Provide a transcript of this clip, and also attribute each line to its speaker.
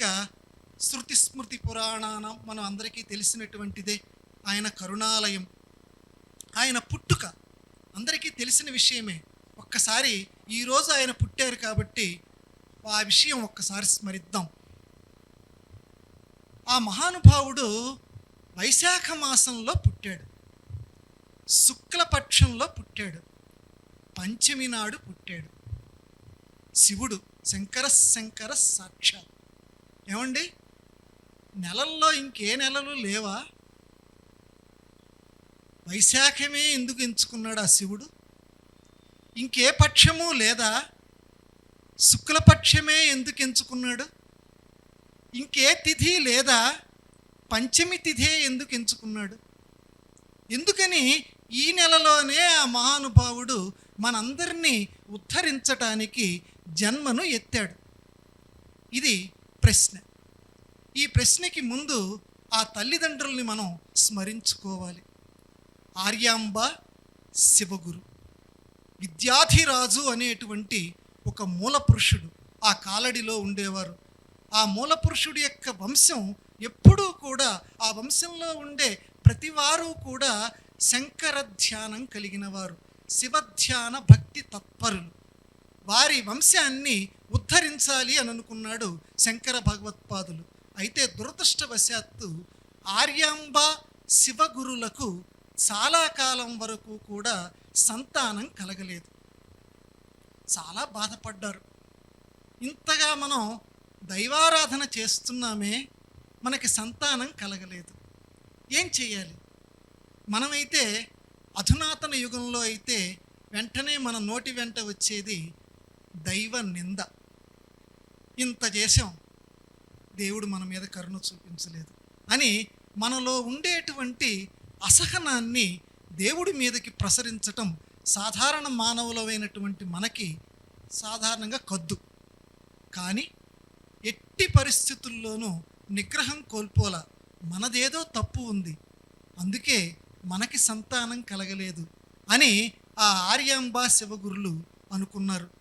Speaker 1: ఇక శృతి స్మృతి పురాణానం మనం అందరికీ తెలిసినటువంటిదే. ఆయన కరుణాలయం, ఆయన పుట్టుక అందరికీ తెలిసిన విషయమే. ఒక్కసారి ఈరోజు ఆయన పుట్టారు కాబట్టి ఆ విషయం ఒక్కసారి స్మరిద్దాం. ఆ మహానుభావుడు వైశాఖ మాసంలో పుట్టాడు, శుక్లపక్షంలో పుట్టాడు, పంచమి నాడు పుట్టాడు. శివుడు శంకర సాక్షాత్. ఏమండి, నెలల్లో ఇంకే నెలలు లేవా? వైశాఖమే ఎందుకు ఎంచుకున్నాడు ఆ శివుడు? ఇంకే పక్షము లేదా? శుక్లపక్షమే ఎందుకు ఎంచుకున్నాడు? ఇంకే తిథి లేదా? పంచమి తిథే ఎందుకు ఎంచుకున్నాడు? ఎందుకని ఈ నెలలోనే ఆ మహానుభావుడు మనందరినీ ఉద్ధరించటానికి జన్మను ఎత్తాడు? ఇది ప్రశ్న. ఈ ప్రశ్నకి ముందు ఆ తల్లిదండ్రుల్ని మనం స్మరించుకోవాలి. ఆర్యాంబ శివగురు, విద్యాధిరాజు అనేటువంటి ఒక మూల పురుషుడు ఆ కాలడిలో ఉండేవారు. ఆ మూల పురుషుడి యొక్క వంశం ఎప్పుడూ కూడా, ఆ వంశంలో ఉండే ప్రతివారు కూడా శంకర ధ్యానం కలిగిన వారు, శివధ్యాన భక్తి తత్పరులు. వారి వంశాన్ని ఉద్ధరించాలి అని అనుకున్నాడు శంకర భగవత్పాదులు. అయితే దురదృష్టవశాత్తు ఆర్యాంబ శివగురులకు చాలా కాలం వరకు కూడా సంతానం కలగలేదు. చాలా బాధపడ్డారు. ఇంతగా మనం దైవారాధన చేస్తున్నామే, మనకి సంతానం కలగలేదు, ఏం చేయాలి? మనమైతే అధునాతన యుగంలో అయితే వెంటనే మన నోటి వెంట వచ్చేది దైవ నింద. ఇంత చేసాం, దేవుడు మన మీద కరుణ చూపించలేదు అని మనలో ఉండేటువంటి అసహనాన్ని దేవుడి మీదకి ప్రసరించటం సాధారణ మానవులమైనటువంటి మనకి సాధారణంగా కద్దు. కానీ ఎట్టి పరిస్థితుల్లోనూ నిగ్రహం కోల్పోలా. మనదేదో తప్పు ఉంది, అందుకే మనకి సంతానం కలగలేదు అని ఆ ఆర్యాంబ శివగురులు అనుకున్నారు.